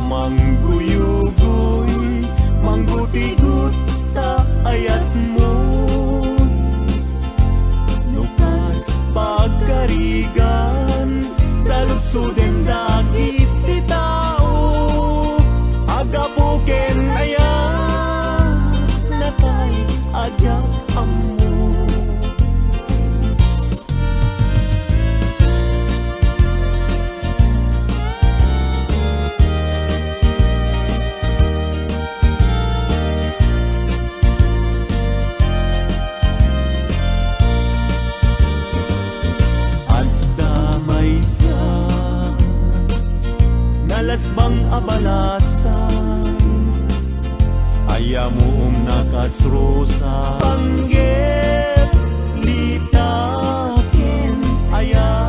mangguyugoy, manggutiguta ayat mo. Nukas pagkarigan sa lutsuden dagit ti tao, agapuken aya natay ajak amo. Bang abalasan ayamoong nakasrusa panggep litaken aya.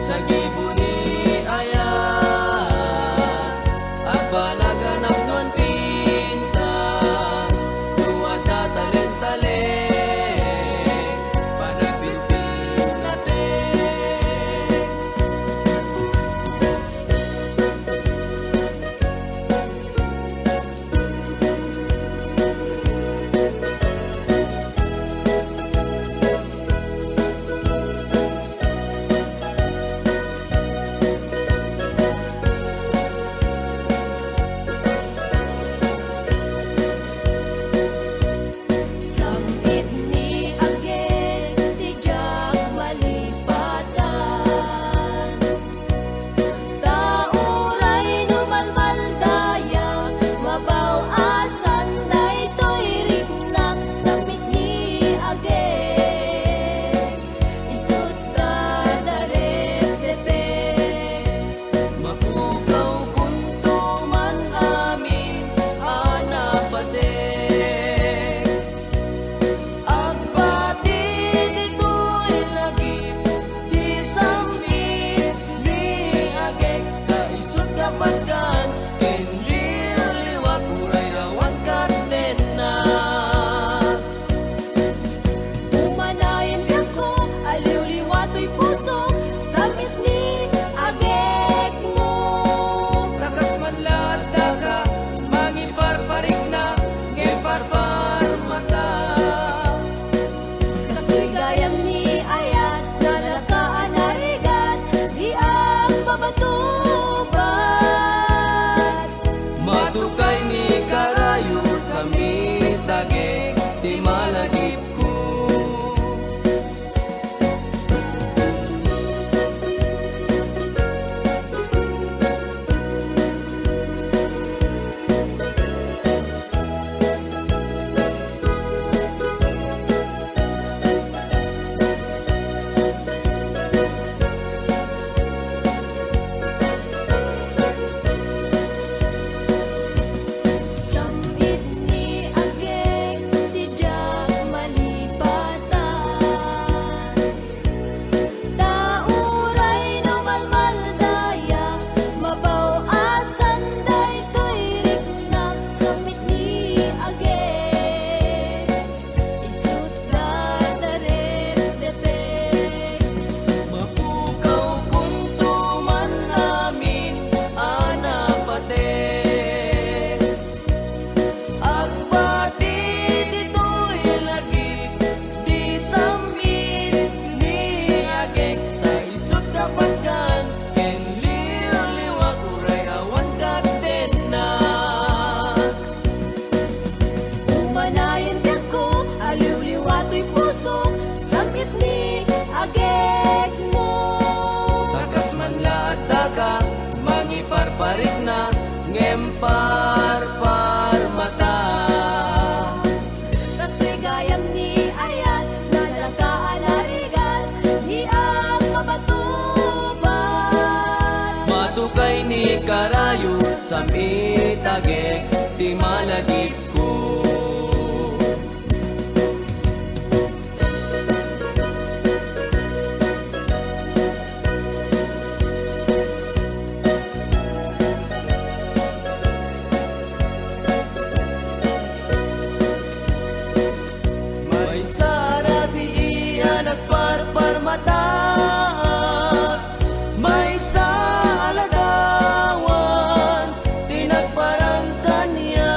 sa gibo ni Ayat, at panaganap nun pintas, tuwad na talentale, panagpilpil natin. Sambit ni Agek ti jak malipatan, tauray numalmaldaya, mabaw-asan daytoy riknak. Sambit ni Agek isut dadaret depek, Mapukaw kunto man amin anapade, agbati dito'y lagip, di sambit ni Agek, kaisut kapagkan, ken liwliwat uray rawan katena. umanayan ko aliw-liwatoy puso. Sambit ni Agek mo, Takas man lata ka, mangiparparik na, ngeparpar mata. kastoy gayam ni Ayat, nalakaan narigat, di ang pabatubat. Matukay ni Karayo sa mitagek, di malagip ko. Sambit ni Agek ti jak malipatan, tauray numalmaldaya, mabaw-asan daytoy riknak. Sambit ni Agek isut dadaret depek, Mapukaw kunto man amin anapate, agbati dito'y lagip, di sambit ni Agek, taisut kapagkan, ken liwliwat uray awan katena. umanayan ko aliw-liwatoy puso. Sambit ni Agek mo, Takas man lata ka, mangiparparik na, ngemparpar mata. kastoy gayam ni Ayat, nalakaan narigat, di ang mabatubat. Matukay ni Karayo sa mitagek, di malagip ko. May sarabi iyan at parpar mata, may sa alagawan, tinagparang kanya.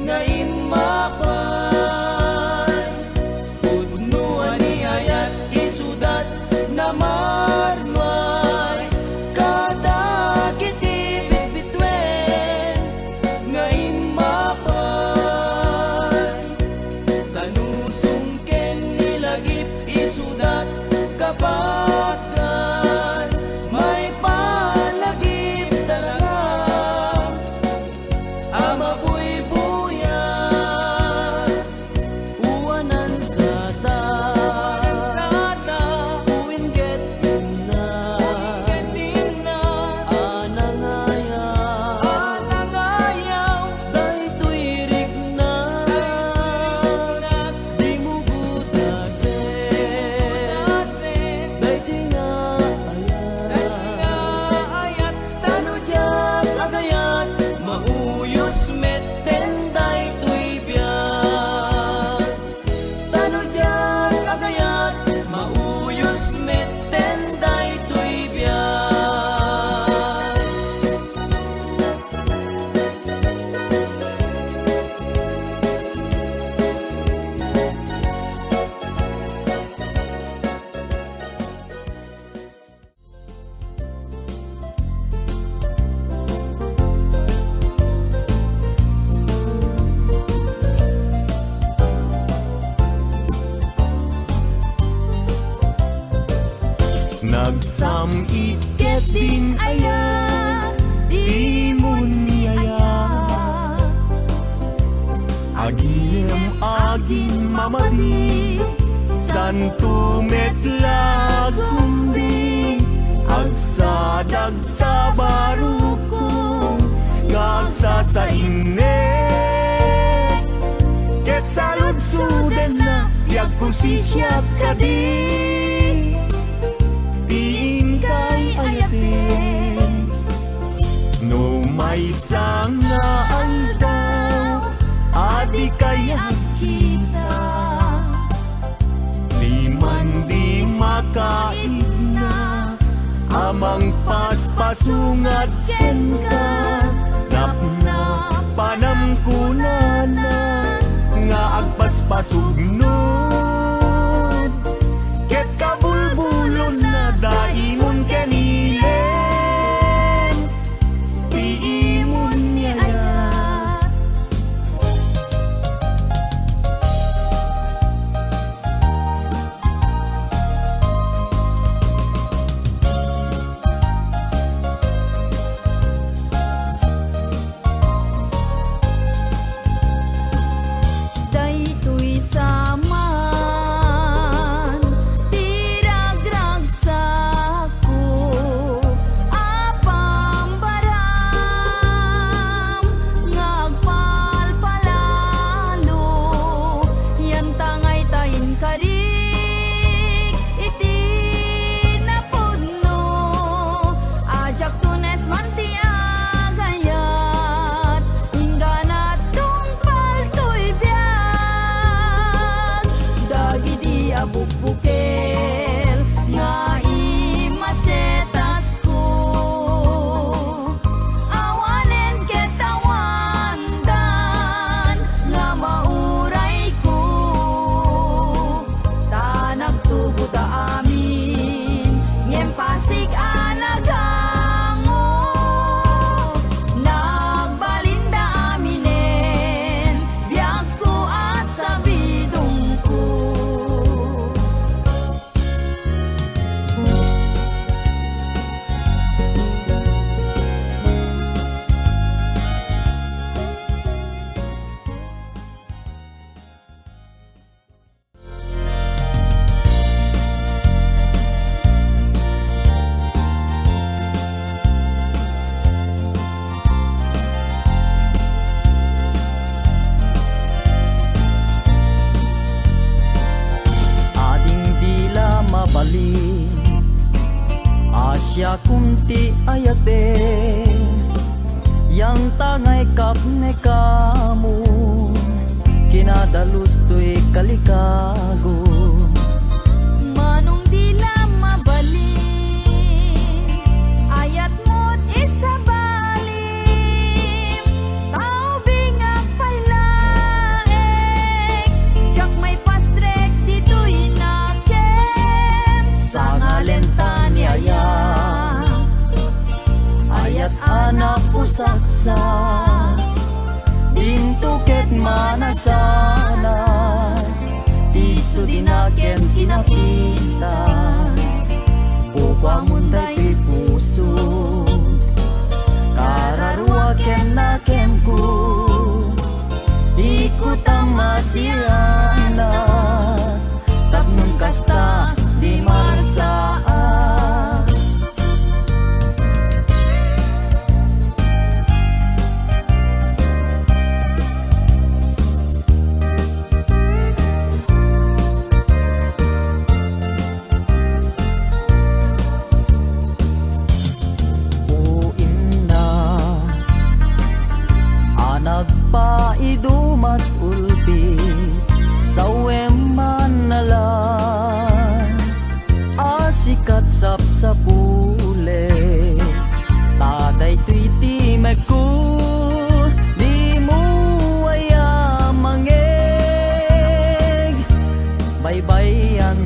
ngayon mapay pudnuan ni ayat isudat na marmay kadagit ibitbitwen ngayon mapay tanusong ken nilagip isudat kapatkan may palagip talaga ama buy-buyan uwanan sa ta uwin get na anangayaw daytoy rigna di mo butasen daytoy nga ayat tanudyak agayat mauyos metten daytoy biyak tanudyak agayat mauyos metten daytoy biyak Nagsamit ket din aya di mo niaya agim mamadi santo metla gumbi agsadag sa barukong ngagsa sa innet ket saludsuden na yagpusisya kadi diin kay ayatin no may sanga aldaw adi kaya kita liman di makaigna amang paspasungat ken ka napna panamkunana nga agpaspasugnod ket kabulbulon na daimon kanilen tiimon ni ayat Daytoy saman tiragragsak ko apam baram ngagpalpalalo yan tangay tayin karik iti napudno ajak tunes manti agayat ingganat tungpal toy biyak dagiti abukbukel nga imasetas ko awanen ketawandan nga mauray ko tanak tubo da amin ngem pasig anagango nagbalinda aminen biyak ko at sabidong ko ading dila mabali asya kunti ayate yang tangay kapne kamu kinadalus to'y kalikago manong dila mabalim ayat mo't isabalim tao bingak pala manasanas, tiso dinaken kinapitas, upang munday puso, kararwaken naken ko, ikut ang masirana, tapnon kasta di marasaan. Nagpaidumat ulpi sa weman nalan, asikat sap sa pule, taday tuiti magku, di mo aya mangeg, baybayan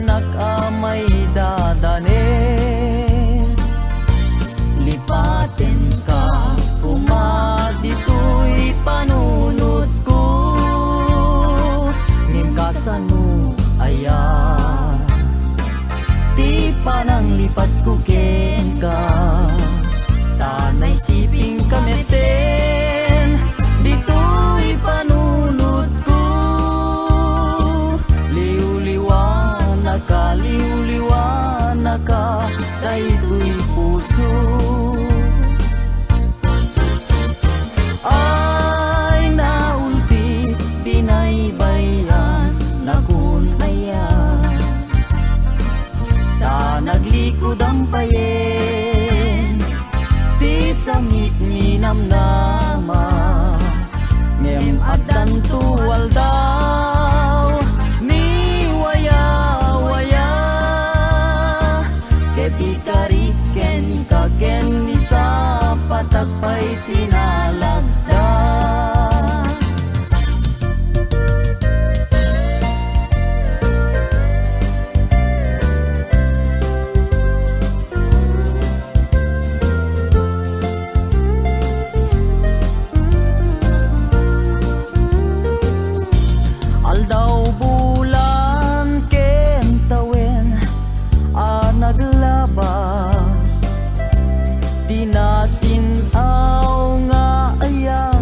nakamay dadanes, lipaten ka dito'y panunod ko, ngimkasano ayan, ti panang lipat ko ken ka, tanay siping kameten, dito'y panunod ko, liw-liwana ka, dayto'y puso. Ay naulpi, pinaybayan, nakun ayan, ta naglikod ang payen, ti samit ni namnama, ngem addan tuwal daw, ni waya-waya, keti kariken kaken ni sa patakpay tinalag. Aldaw bulan ken tawen naglabas, dinasinaw nga aya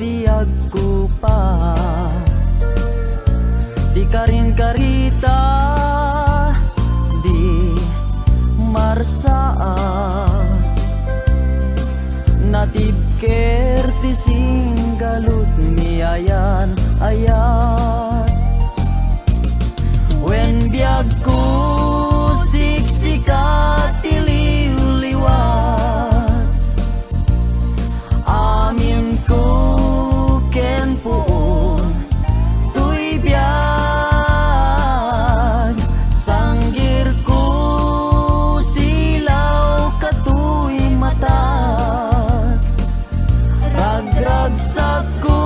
diag kupas, di karin karita di marsaa, natib kerti singgalut niayan ayat, wen biag ko siksikat iliw-liwat, amin ko ken puon tuy biag, sanggir ko silaw katuy matat, ragragsak ko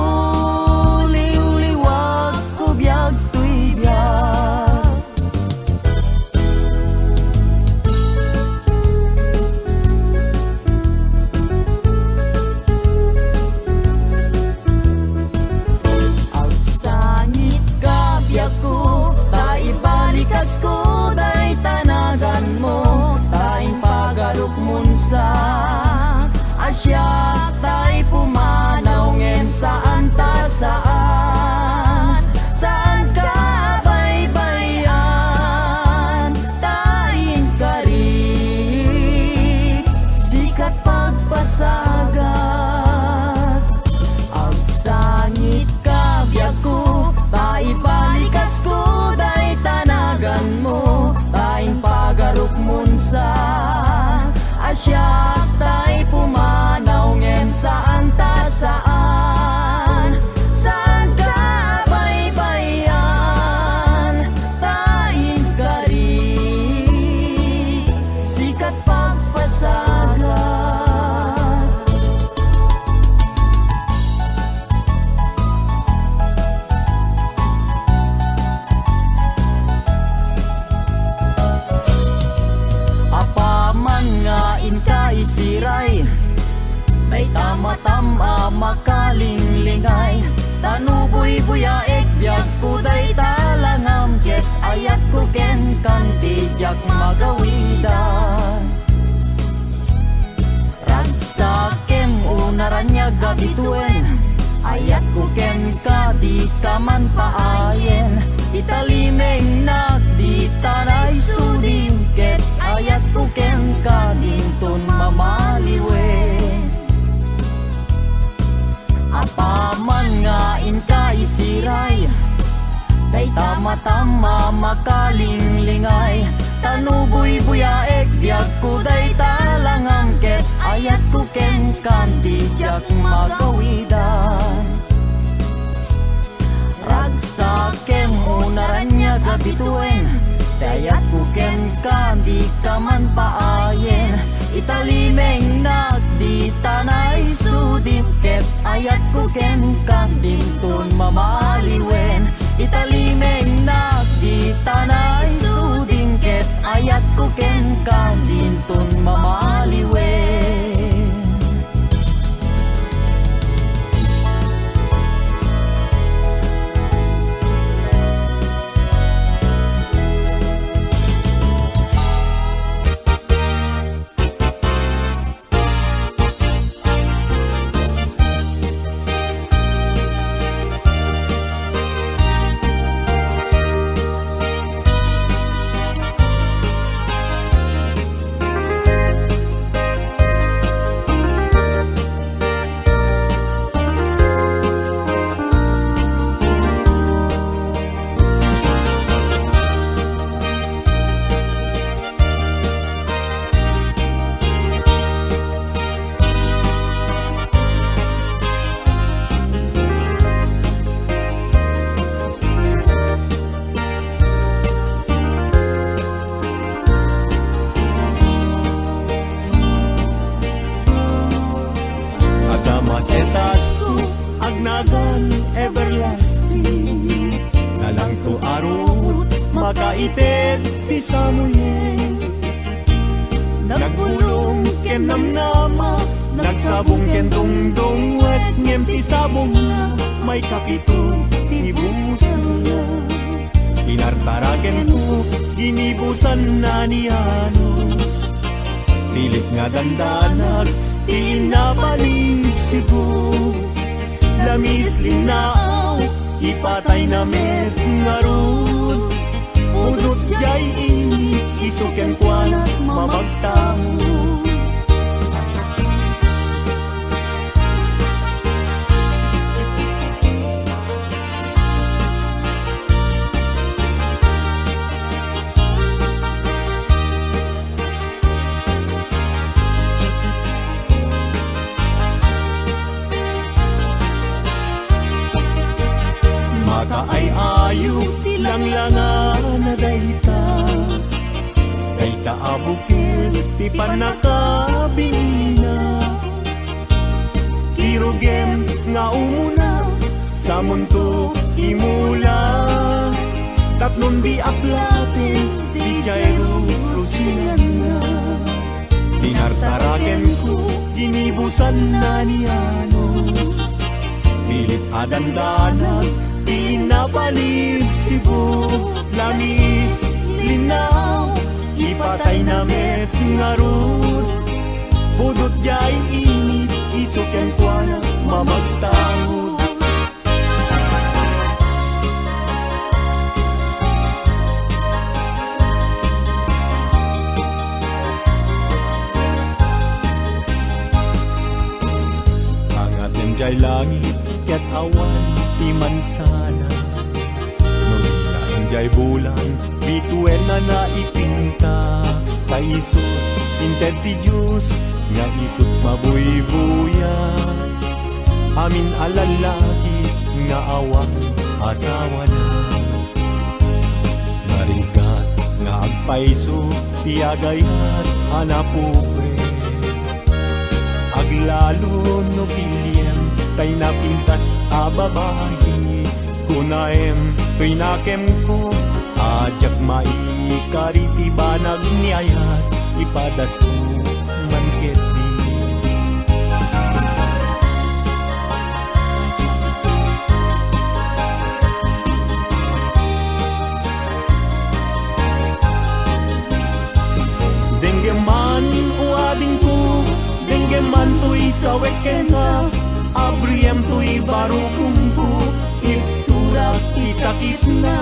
liw-liwag ko biag tuy biag. Balikas ko day tanagan mo, tayong pagalukmun sa Asya, tay pumanaw ngem saan jak magawidan. Ragsakem unaranya gabituen, ayat ko ken ka di ka man paayen. Italimeng nak di tanay sudin, ket ayat ko ken ka dinton mamaliwen. Apaman nga inkay siray, kay tama-tama makalinglingay. Tanuboy buyaek biag ko day talangang, ket ayat ko ken kandi jak magawidan. Ragsakem unaranya gabituen, ayat ko ken kandi ka man paayen. Italimeng nak di tanay sudim, ket ayat ko ken kandi ton mamaliwen. Italimeng nak di tanay sudim, ket ayat ko ken kandi ton mamaliwen. Masetas ko agnagan everlasting, nalang to arot makaitet ti samuyen. Nagpulong ken namnama, nagsabong ken dongdong, wet ngem ti sabong na may kapito ti busan na. Inartaraken ko ginibusan na ni Anos, pilit nga dandanag tinapalip sigo. Lamis linaaw ipatay na met ngarud, udot jay ini isuken kwalat mamagtamo. Makaay ayo tilanglangan na dayta, dayta abukil ti panakabina. Kirugem nga umuna sa mundo imula, tatlong di aplatin di jayro rusinan na. Tinartaraken ko ginibusan na ni Anos, pilit adandanag pinapalip sibo. Lamis linaw ipatay na met ngarud, budot jay init isuken kwalat mamagtawod. Ang atin jay langit ket awan ti mansana, nung jay bulan bituen na naipinta. Kaisot inted ti Diyos nga isot mabuy-buya, amin alalaki nga awang asawa na. Marigat nga agpaiso tiyagayat hanapuwe, aglalo no piliem tay napintas a babae. Kunaem to'y nakem ko ajak maikariti banag niyayat, ipadas ko manketi. sakit na.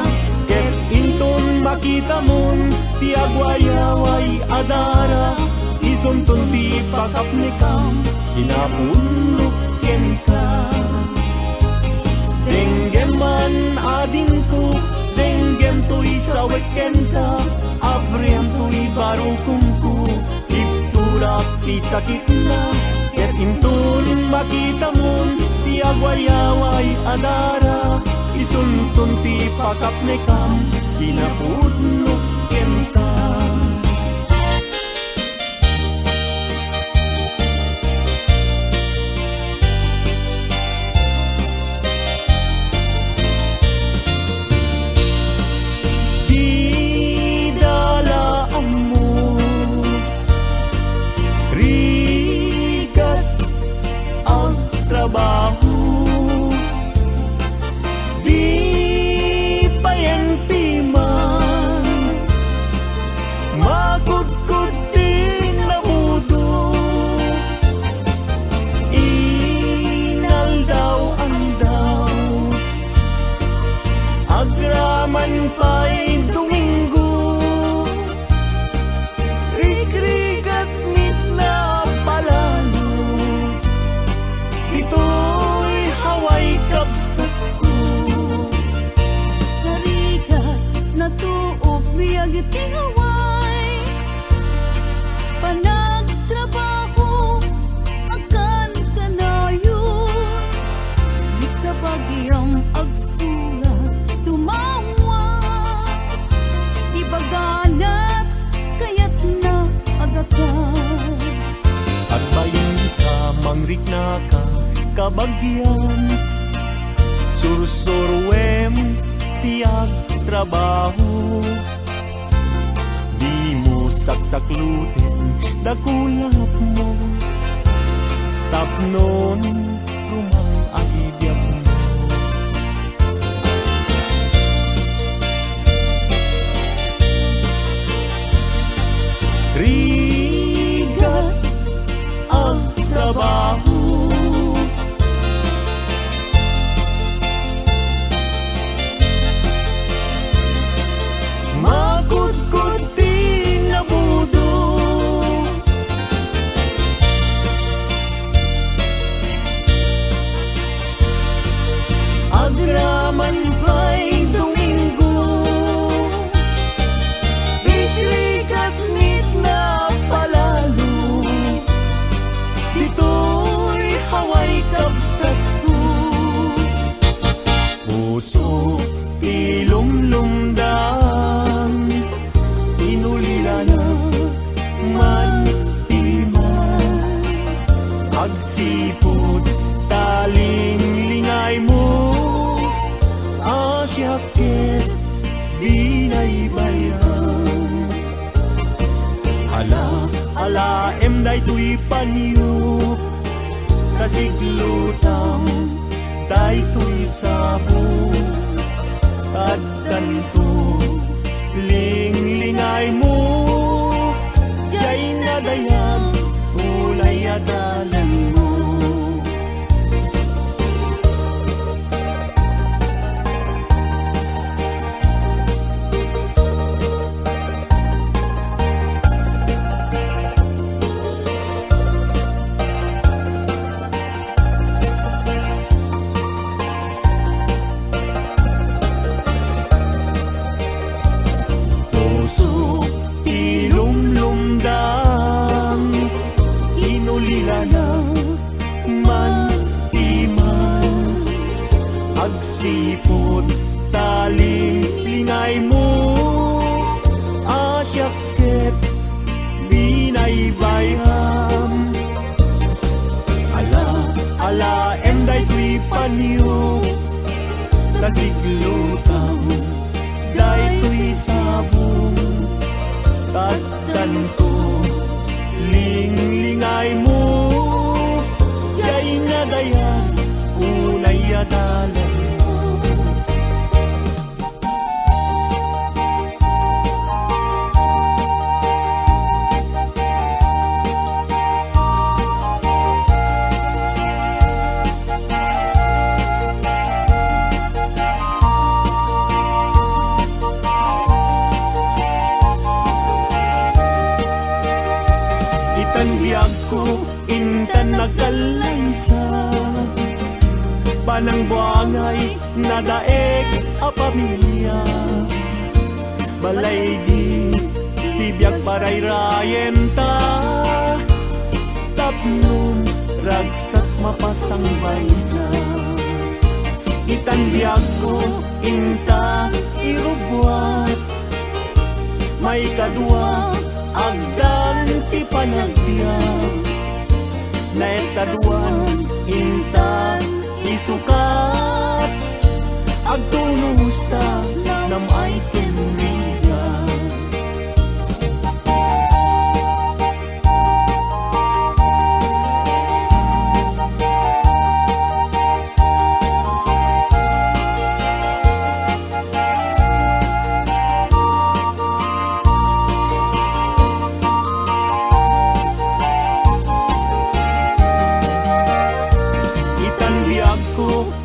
Ket inton makita mon ti agwayaway adara, isunton ti pakapnikam inapunok ken ka. Denggem man ading ko, denggem to'y sawek ken ka, abriam to'y barukum ko, iptulak ti sakit na. Ket inton makita mon ti agwayaway adara, isunton ti pakapnikam inapunok ken ka. Trabaho di payenti man magudgud din na mudo, inal daw ang daw agraman pa'y Domingo, rikrigat mit na palalo, ito'y haway kapsat ko. Narigat na tuop biyag iti haway, panagtrabaho akan kanayon, di kabagyang agsulat tumawa, di baganat kayat na agatan. At bayin ka, mangrik na ka, kabagyan, sursurwem, tiag trabaho. Di mo saksakluten, dakulap mo, tapnon, rumang agibyak mo. Rigat ang trabaho, magudgud din na budo, agraman pa'y Domingo, rikrigat mit na palalo, dito'y haway kapsat ko. Puso ilumlumdang, inulila na man timan, agsipod taling lingay mo, asyakit binaybayan. Ala emday to'y panyo, kasiglutang day to'y sabo, at ganto linglingay mo, jay nadayang ulay adalan mo. Agsipod taling lingay mo, asyakit binaybayam. Ala emday to'y panyo, kasiglutang day to'y sabong, tagtanto linglingay mo, jay nadayang ulay adalan. Banang buangay nadaeg a pamilya. Balay di tibiyag parayrayen ta. Tapnon ragsak mapasang bayna. Itanbiyag ko inta irubuat. May kadua agdan ti panagbiag. Naisaduan inta isukat. Agtulusta nam ay tinriga.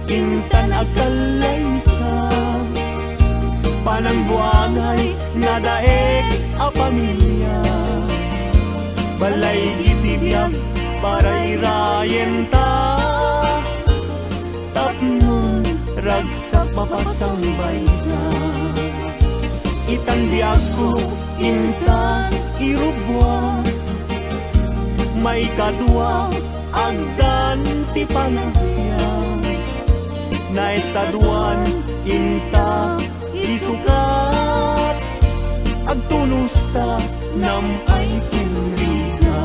Intan agkalaysa. Panang buangay nadaeg a pamilya. Balay itibiyag parayrayen ta. Tapnon ragsak mapasang bayna. Itanbiyag ko inta irubwa. May kadua agdan ti panagbiag. Naistaduan inta isukat. Agtulusta nam ay tinriga.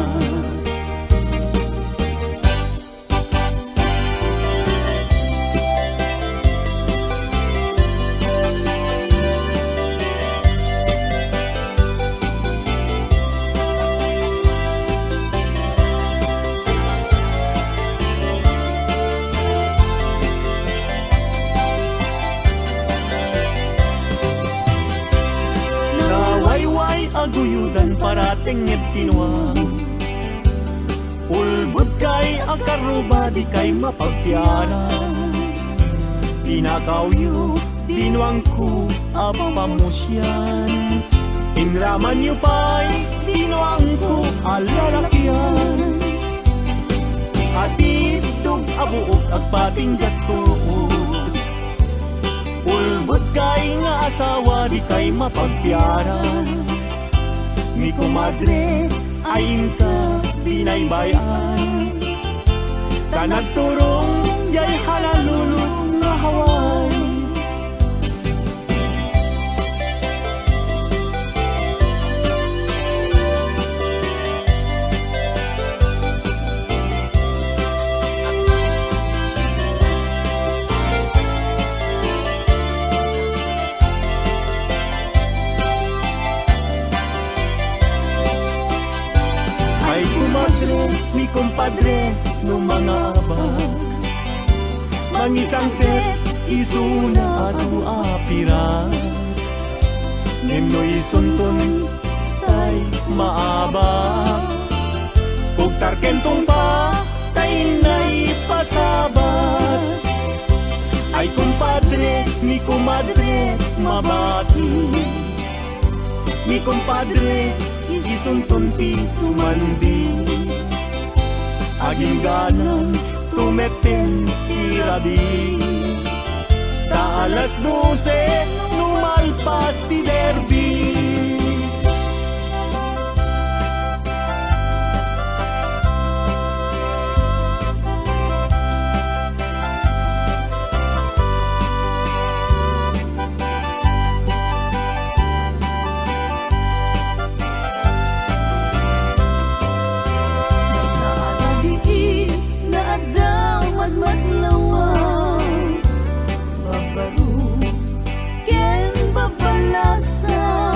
Aguyudan parating ipinwa. Ulbud kay akaruba di kay mapagpiaran. Dinakawyo dinuang ko apamusyan. Inraman yu pa'y dinuang ko alalakyan. Atitog abuok agpating gatuod. Ulbud kay nga asawa di kay mapagpiaran. Ni kumadre ayin ka binaybayan. Kanagturong jay halalulong nga haway. Mi kumpadre no mga abag. Mangisang set isuna atu apira. Nemno isunton tay maabag. Kung tarkentong pa tay na'y pasabat. Ay kumpadre mi kumadre mabati. Mi kumpadre isunton ti sumandi. Aging ganang tumetin irabi. Ta alas 12 numalpas ti derby. Babaru ken babalasa.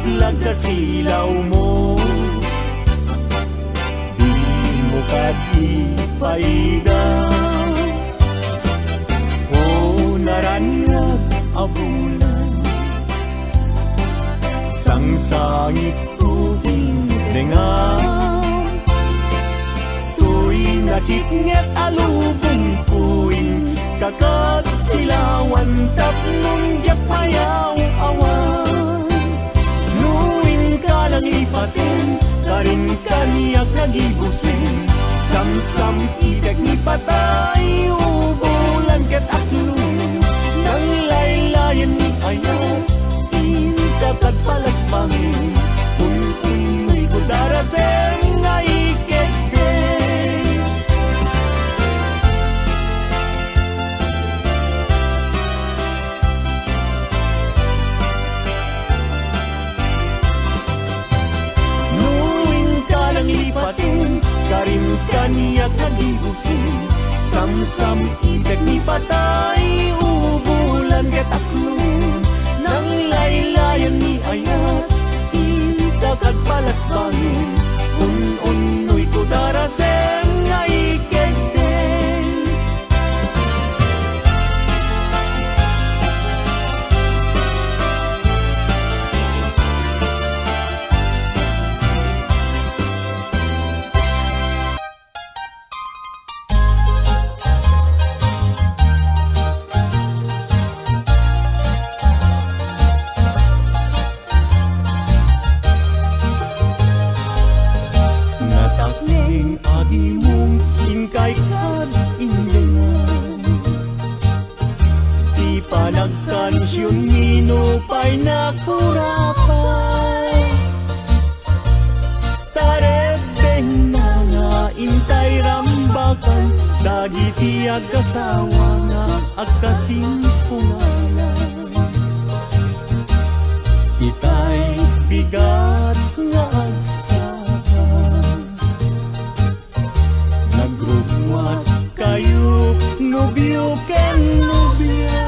Lag kasilaw mo, di mo kadipaidaw. O naranyag abulan, sangsangit tuwing dengaw. Tuwing nasitnget alubong puwing, kakat silawan tapnong jak mayaw awan. Nuwing ka lang ipatin, karin kaniyak nagibusin. Samsam idag ni patay, ubulan ket aklong. Nang laylayan ni ayaw, intakat palas bangin. Untunoy ko daraseng nga ikekde. Lipatin, karin kaniyak nagibusin. Samsam idag ni patay, ubulan ket aklong. Nang laylayan ni ayat, intakat palas bangin. Un-unoy ko daraseng nga ikekde. Agi mong ingkay kad indengan, di pa nagkansyon minupay na kurapay. Tarebeng na nga intay rambakan, dagiti agkasawa nga agkasimpunganan. Itay bigat nga kayo nobyo ken nobya,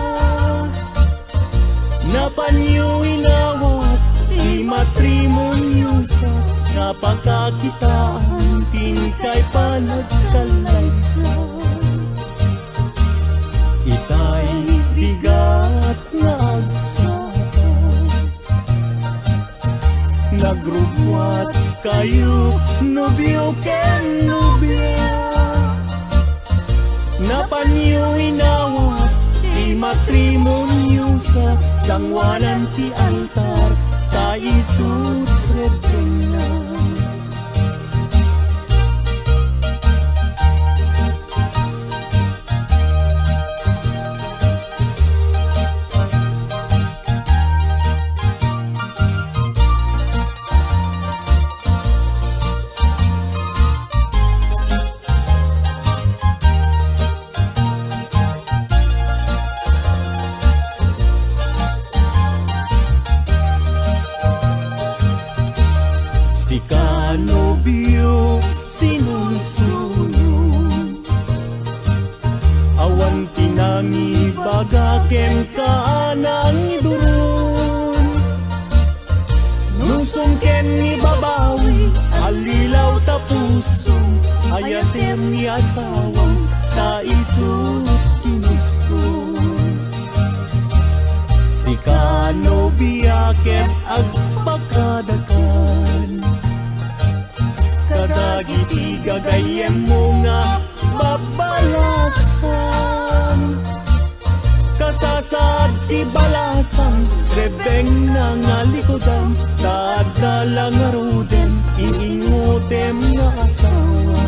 napanyo inawat di matrimonyo sa napakakitaan tingkay panagkalaysa. Itay bigat nga agsaka, nagrugwat kayo nobyo ken nobya, napanyo inawat di matrimonyo sa sangwanan ti altar ta isut rebenan. Nobyo sinusunod, awan tinangi bagaken kaanang idurun. Nusong ken ni babawi, alilaw ta puso, ayatem ni asawang ta isut tinustun. Si kanobya ken agpakadakan, kadagiti gagayem mo nga babalasan. Kasasad ti balasan, rebeng na nga likodan, taadala nga ruden, iingutem nga asawa.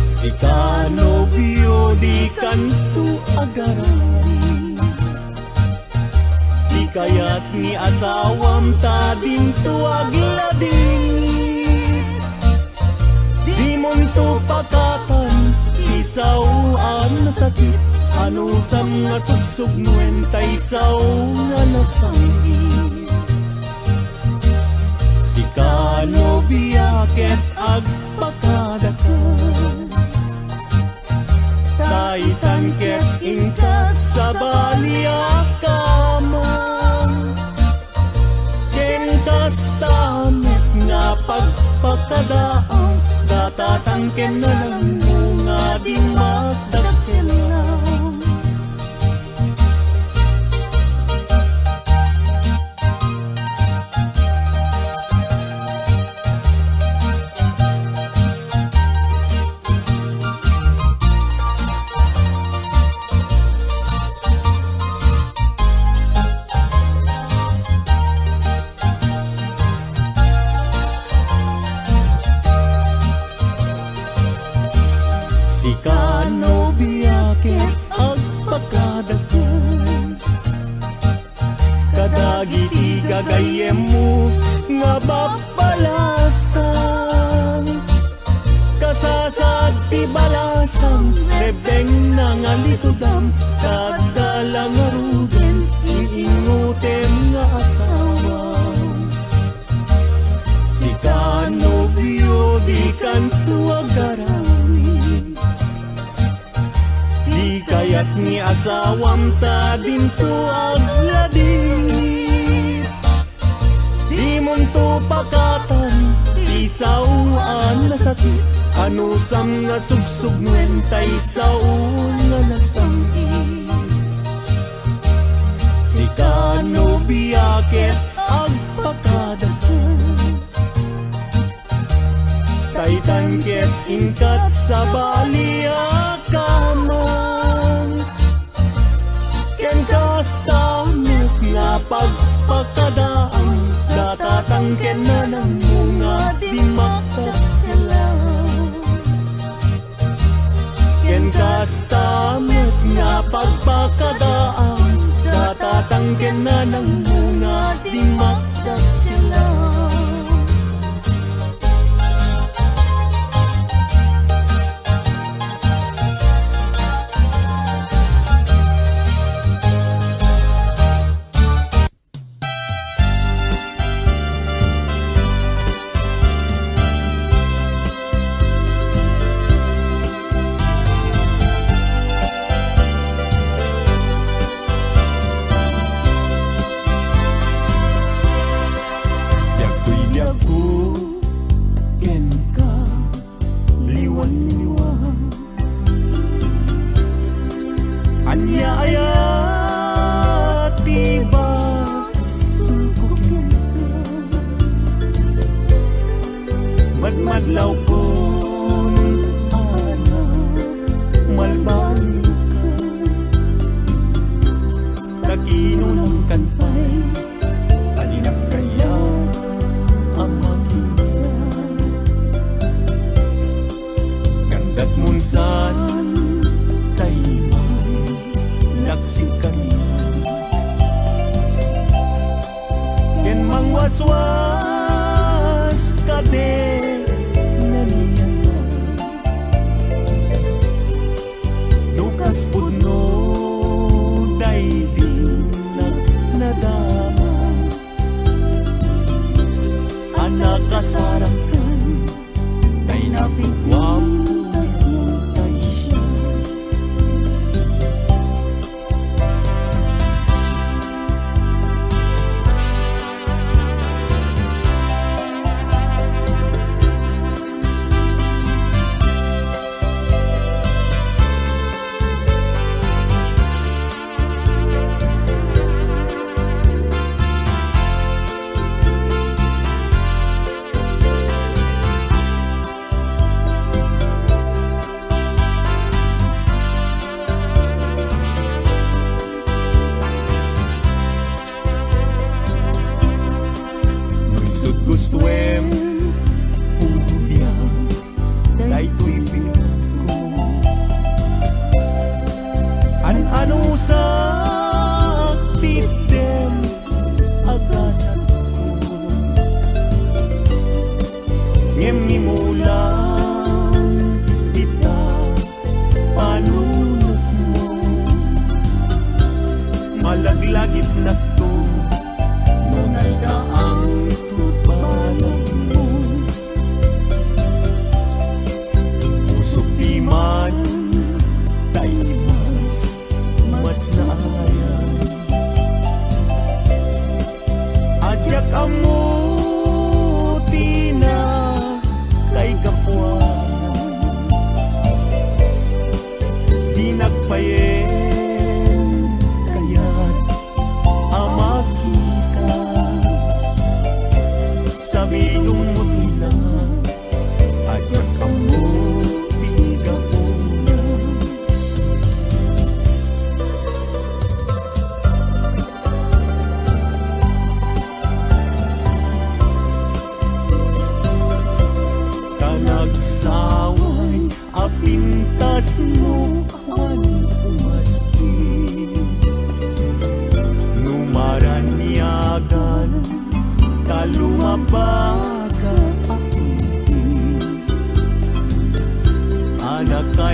Si kanobyo di kanto agarari, di kayat ni asawam ta dinto aglading. Di monto pakatan, isawaan na sakit, ano sam nga sugsug nuwenta isaw nga nasanggit. Si kanobya ket agpakadakan, taitan ket ingkat sa baliakaman. pagpapakadaang datatangken na lang mga di magdakkelang. Si kano biyakit ang pagkadagan, kadagiti gagayem mo nga babalasang, kasasad ti balasang rebeng na nga litudam, kadalang arugen iingutem nga asawa. Si kano biyo di kanto agaran, kaya't ni asawam ta dinto agladit. Di munto pakatan, isauan na sakit, anusam nga sugsug nuentay saun nga nasangit. Si kano biyaket agpakadakan, kay tangket ingkat sa baliakaman. Kasta nga pagpakadaan, datatangken na ng mga di magdakkelang. Ken kasta nga pagpakadaan, datatangken na ng mga di magdakkelang. Madlaw kun ana malbani ka kakinunang kantay alinak kaya ang makiyan gandat munsan kay nagsikariyan ken mangwaswas kade puno daigdig nadama anak kasarakan kay napigwapas ng taisya gustuem ubiyang daytoy pinagko ano sa titem agasat ko ngem nimulang kita panunot mo malaglagip na to nunay daang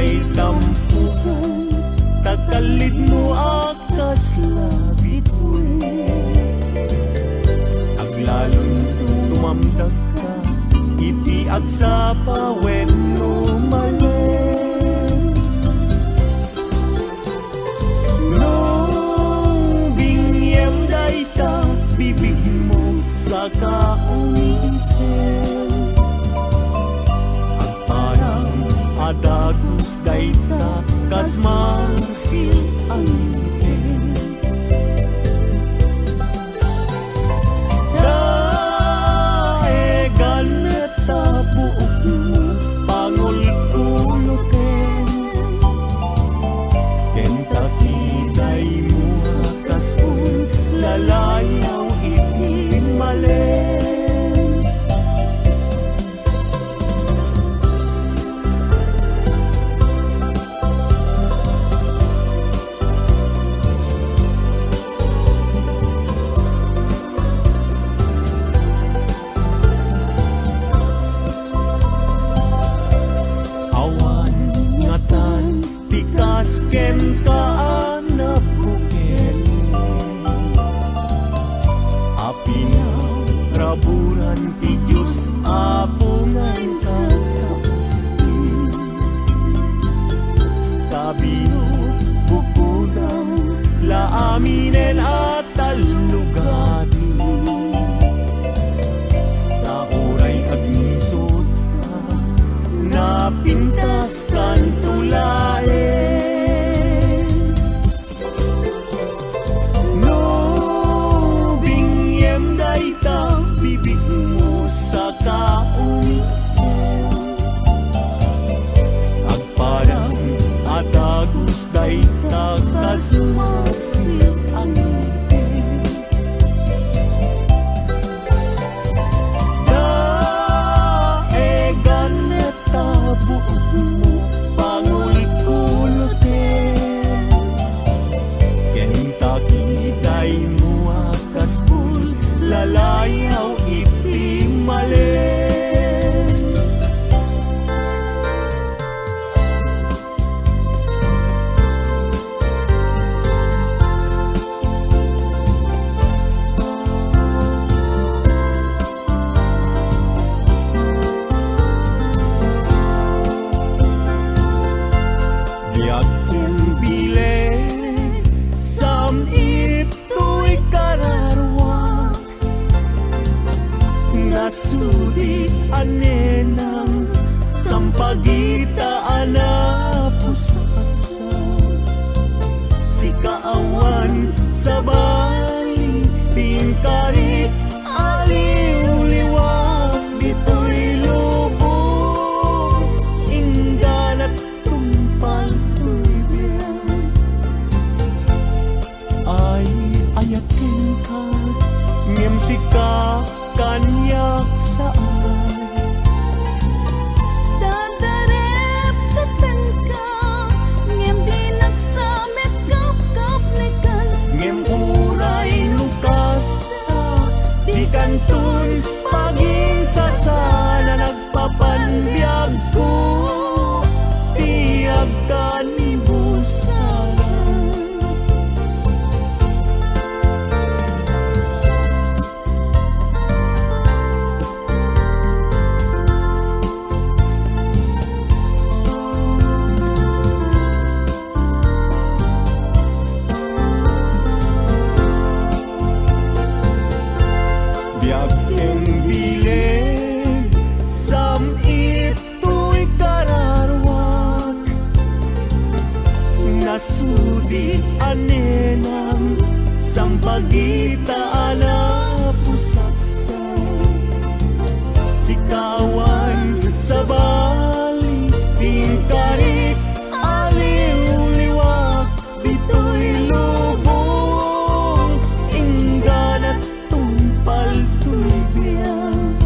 day tampukan, tagkalit mo akas labit mo. Aglalon tumamdag ka, itiag sa pawen no malen. No bingyem day ta, bibig mo sa kaumisen. Ang parang adagus day ta, kas ma-feel ang intent. Daegan neta buok mo, pangul-ulutin. Kentucky day mo hakas pun, lalayaw itimalen. Awan ngatan, tikas ken kaanak bukel. Api na raburan ti Diyos, apungan kakaspin. Kabino bukudang, laaminen at talugati. Nauray agnisot ka, napintas kan tulaen. No bingyem day ta, bibig mo sa kaumisen. Agparang atagus day ta, kas ma-feel ang intent. Daegan neta buok mo, pangul-ulutin. Kentucky day mo akas pul, lalayaw itimalen. Yakin bile, sam ito'y kararwa. Nasudi anenang, sampagitaan na pusasa. Si kaawan sa bali, tingkarit aliw-liwag, dito'y lubong, inggan at tumpal tuwiran. Ay ayakin ka, ngem sika kanyak saan. Dadarep tatan ka, ngem di nagsamet kap-kap nekan. Ngem uray lukas ta, di kantun paging sasana nagpapanbiag ko, tiyag ka ni busalan. Biag keng bilen, sam ito'y kararwak. Nasudi anenang, sampagitaan na pusaksan. Si kawan sa bali, tingkarit aliw-liwag, dito'y lubong, inggan at tumpal tuwiran.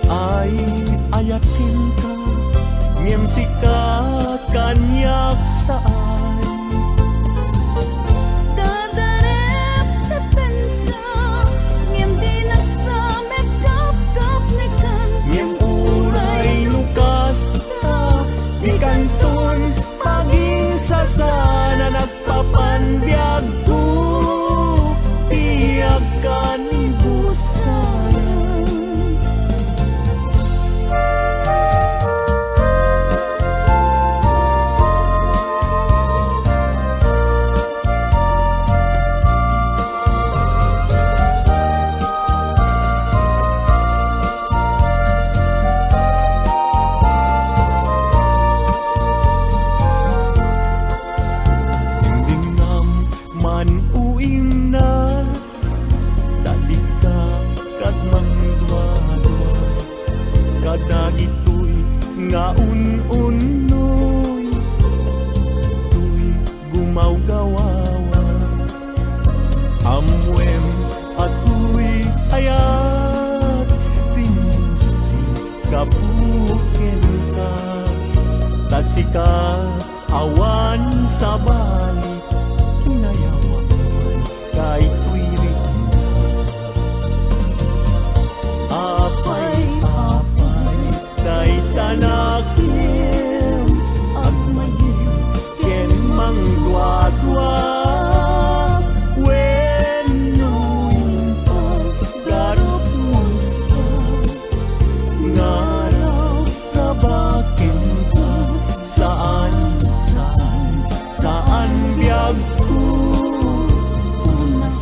Ay ayakin ka, ngem sika kanyak saan. Dadarep tatan di kanton maging sa sana nagpapanbyag ko tiyag kanibusan. Man uing nas dali ka kad mangdwa-dwa kada ito'y nga un-unoy tuy gumaw-gawawa amwem ato'y ayat pinusi kabuken ka tasika awan sa balik inayawan kahit tuwirit na apay-apay kahit tanakim at mayim ken mangdwa-dwa wenuin paggarot mo sa ngaraw kabakin ka saan biyag ko unas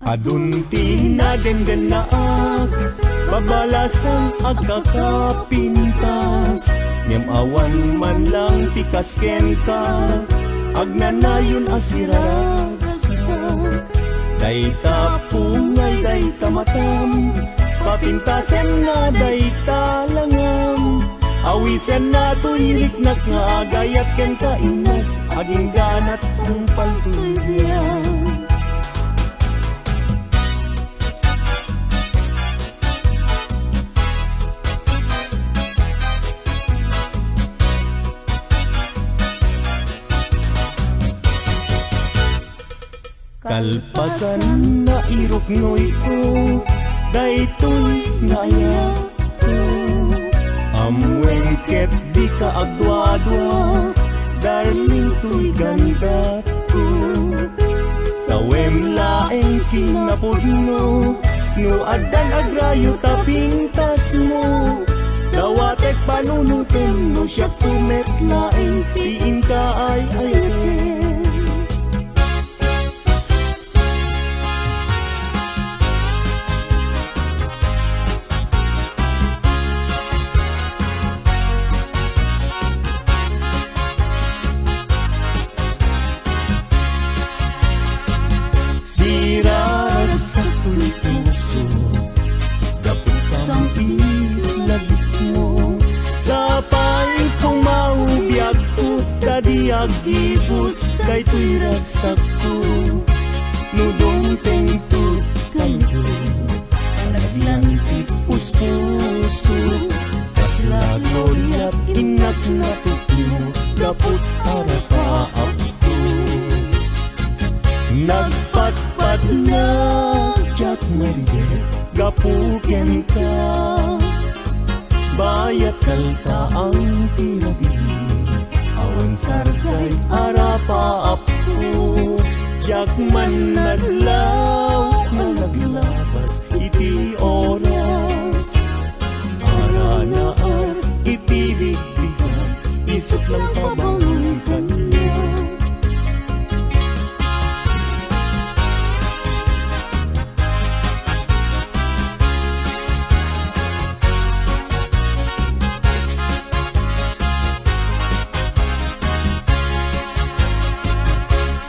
Adunti na denggan na babalasan agkakapintas. Ngem awan man lang tikas kenta, agnanayon asiraragsak. Dayta pungay, dayta matam, papintasen nga dayta langam. Awisen na tuyirik na nga agayat ken kainas, aging ganat ang paltulyan. Kalpasan na iruknoy ko, daytoy ngaya ko. Amwengket di ka agwa-adwa, darling tuy ganda ko. Sawem laeng kinapudno, no adan agrayo tapintas mo. Dawatek panunutin no siya pumet laeng, tiin ka ay ayakin. Sirag sa tuloy puso, dapit sang ilagit mo. Sa paling kong maubiyag ko, tadiag ibus, daytoy ragsak ko. Nudong tengtut kayo, panaglang tipus puso. Kaslagolya't inak na tutino, dapot arapaap ko. Nagpatpat na jak maridet, gapuken ka. Bayat kalta ang tirabi, awan sargay arapaap ko. Jak man naglaw, naglabas iti oras. Ara na iti bigbigan, isip lang pabangon kanya.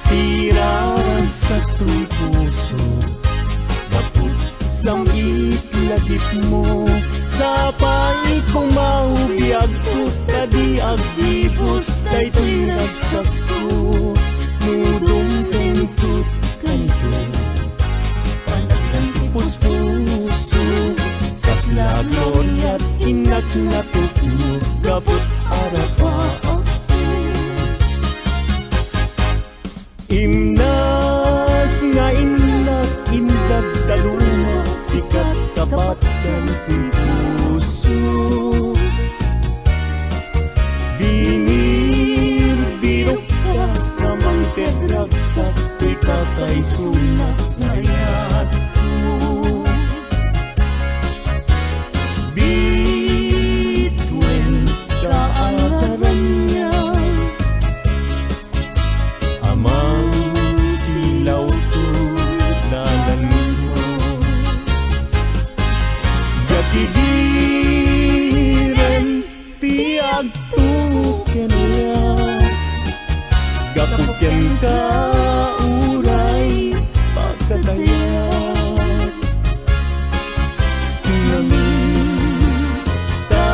Sirag sa tuloy puso, dapot sang itlagip mo. Sa paling kong maubiyag ko, tadiag ibus, daytoy ragsak ko. Nudong tengtut kayo, panaglang tipus-puso. Kaslagolya't inak na tutno, dapot arapaap. Imnas nga inlak indag daluma, sikat kapat dan puso. Binir-birok ka namang tedragsak, tuy kakay sunak ngayat ko. Bitwen kaataran niya, amang silaw tuladanan mo. Gatigiren tiag tuken niya, gapuken ka uray pagkatayat. Namita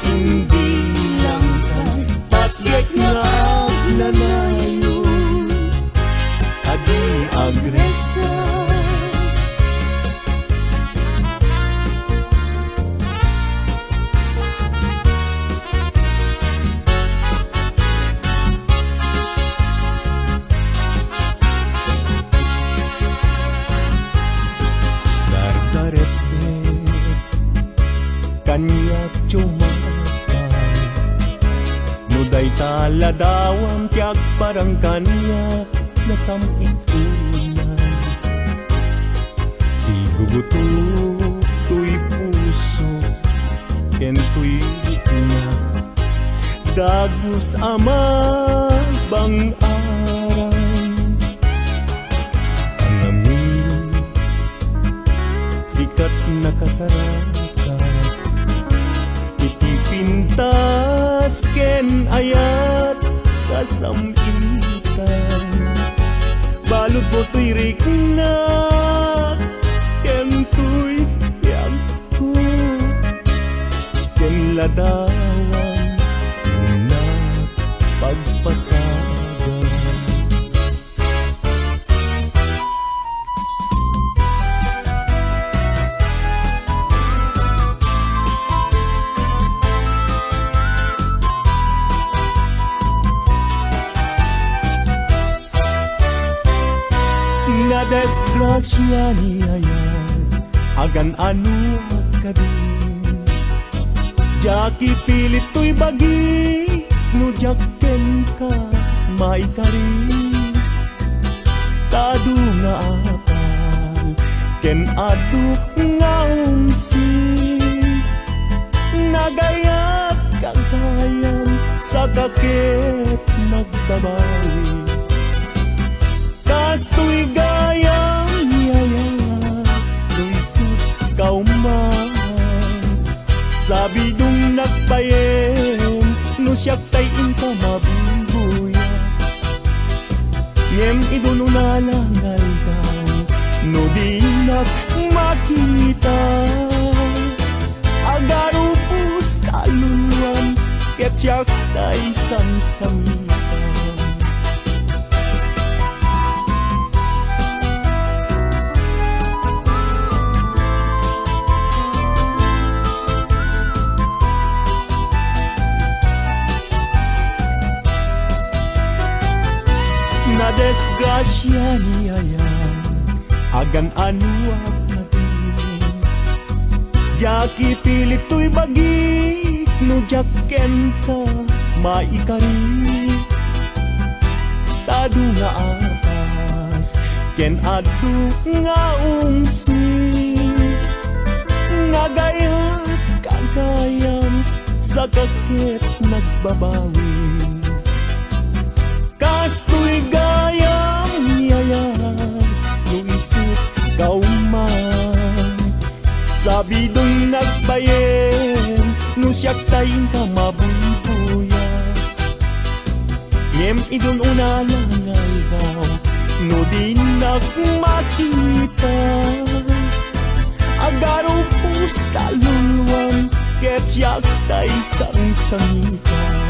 hindi lang kay patyek nga agnanayon, adi agresa. Dardarete kanya cumakay, nuday taladawang tiag parang kanya nasamit unay. Si guguto tuy puso, ken tuy na dagus ama bang aray. Ang amin kat nakasarakan. Iti pintas ken ayat kasamitan. Balot mo to'y rikna ken to'y yagko. Ken ladawan na pagpasagan. Na desgrasya niya yan, agan ano ka din. Jaki pilit to'y bagi, no jakken ka, maikarin. Tado nga apal, ken aduk nga umsi. Nagayat kagayam, sa kakit nagbabawi. Kasto'y gayang yaya, luisot kauman. Sabi dong nagpayen, no siyak tay inka mabubuya. Ngem idununalangal daw, no di makita. Agarupus taluluan, ket siyak tay sansangitan. Na desgrasya niya yan, agan ano ka din. Jaki pilit to'y bagi, no jakken ka, maikarin. Tado nga apas, ken adu nga umsi. Nagayat kagayam, sa kakit nagbabawi. Kasto'y gayang yayat, luisot kauman. Sabi dong nagbayen, no siyak tayin ka mabubuya. Ngem idun unalangal daw, no di nagmakita. Agaro pus kaluluan, ket siyak tay sang-sangitan.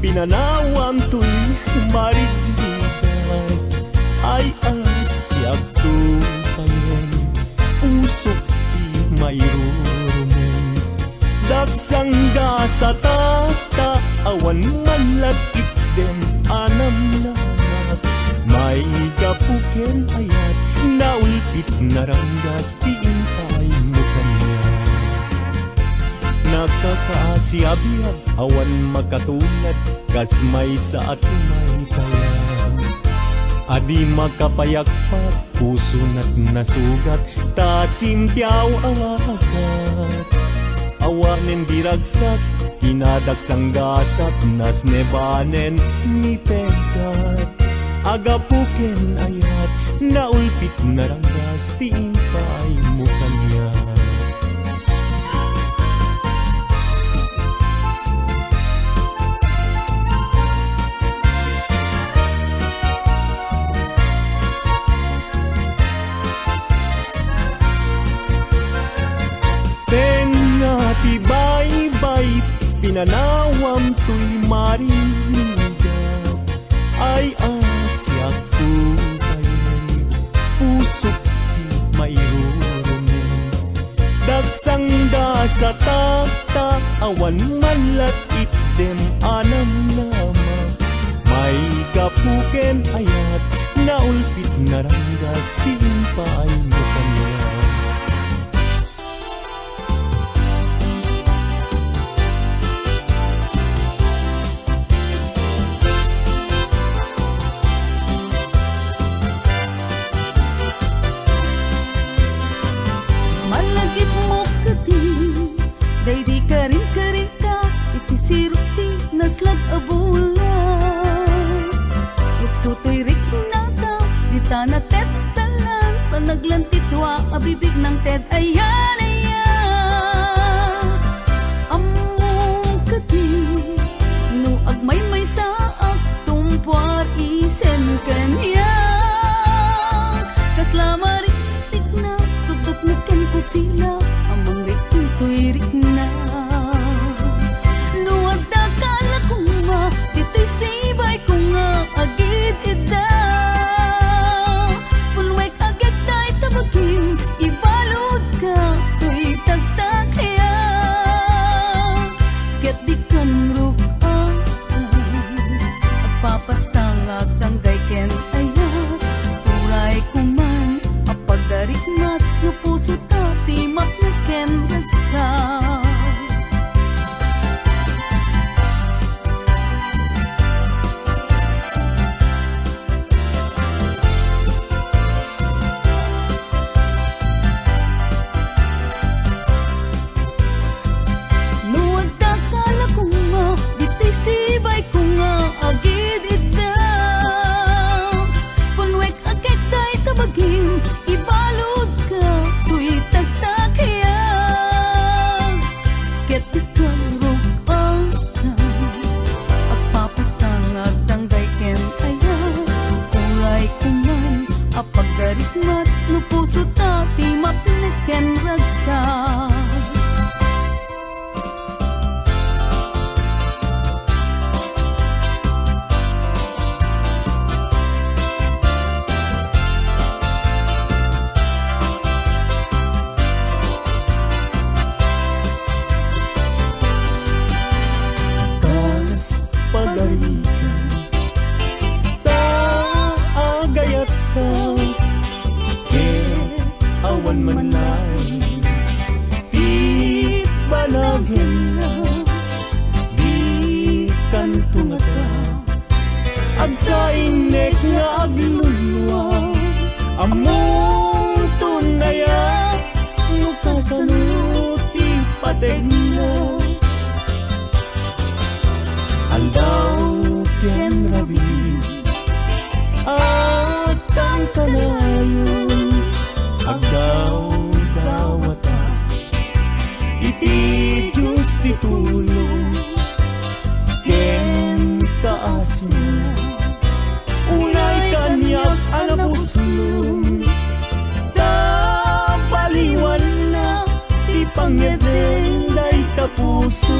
Pinanawam to'y marigdigan, ay asyak tupayan, usok di mayroon. Dagsangga sa tata, awan manlat itdem anam namat. May kapuken ayat, naulpit naranggas tiin kay mo kanya. Nakakaasiabiyag, awan makatulad, kas may sa atumay kaya. Adi makapayagpat, puso na't nasugat, tasimtiyaw awagat. Awanen diragsak, kinadaksang gasat, nas nebanen ni pegat. Agapuken ayat, naulpit naranggas, tiin kay mo kanya. Tibay-bay, pinanawam to'y marinigan, ay asyak tupayan, pusok di mayroon. Dagsangda sa tata, awan manlat itdem anam nama. May kapuken ayat, naulpit naranggas, tiin pa ay mo kanya. ket ayan ayan among kati no agmay sa aktumpar isen kanya kasla maritik na tutok na ken ko sila amang rito'y rikna no agdakala kong ma dito'y sibay ko nga agit ida pulwek agad tayo tabagin ibalod ka ko'y tagtag kaya ket di kan rupan agpapastang agtanggay ken aya turay kuman apagdarikmat no puso tati mat na ken ragsa no agdakala ko nga dito'y sibay ko nga agid ida punwek agad tayo tabagin ibalod ka ko'y tagtakaya ket ikaw rupan agpapastang agtanggay ken aya uray kuman apagdarikmat no puso tati mapnek ken ragsa kas pagarikan ta agayat ka ke awan manay di banagin na di kantungata agsainek nga aglulwa among tunaya no kasaluti pateg na aldaw ken rabi at ang kalayon agdaw dawata iti Diyos ti tulong ken kaasin unay kanyak anapuslong ta baliwan na ti pangedeng day kapuso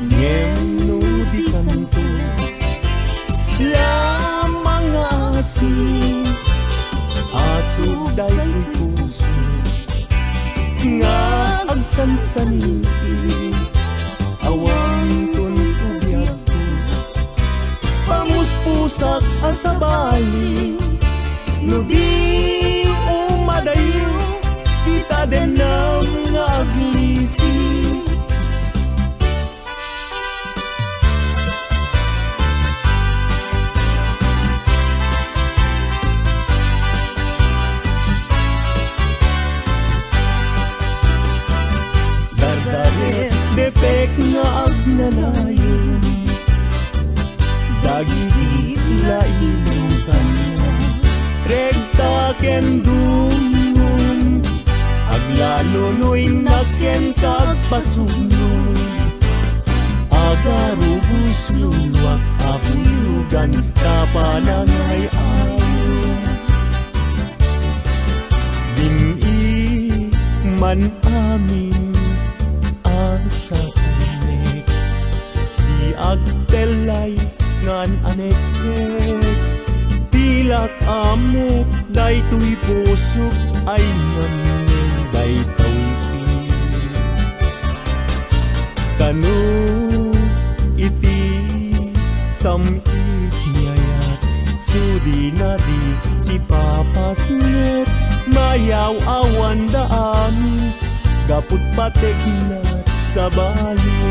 ngeno di kanto lamang asin aso day puso nga agsansaniti awang tuntubyag ko pamuspusak asabali no di umadayo kita den nga aglisi depek nga agnanayon dagiti lain kanya regta ken dumon aglalunoy na ken kagpasunoy agarubus luwak apulugan kapanangay ayo dini man amin sa kanek di agtelay ngan anekek tilak amek daytoy pusok ay ngamen daytoy kanu iti samit ngayat sudi na di si papasnet mayaw awan daan gaput patek na sa bali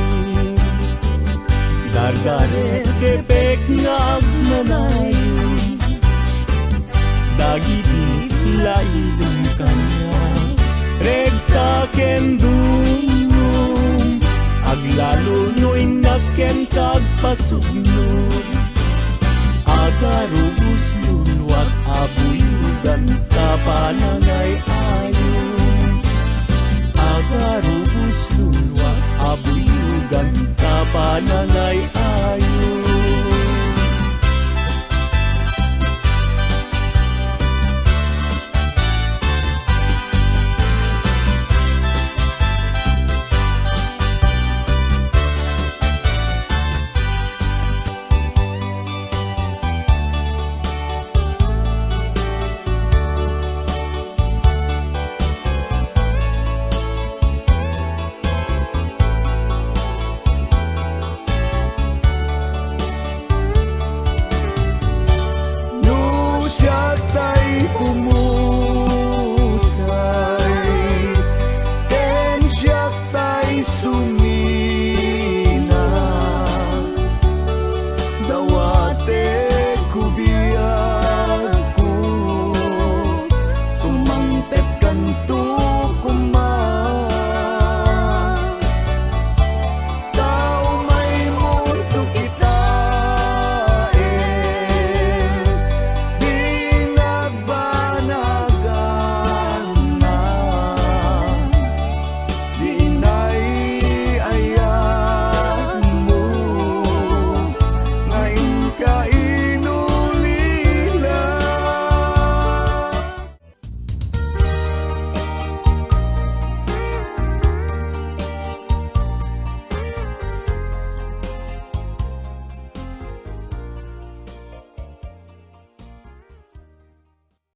dargaret kepek nga agnanayon dagiti lailong kanya regta ken dunong aglalo no'y naken kagpasugnod agarugan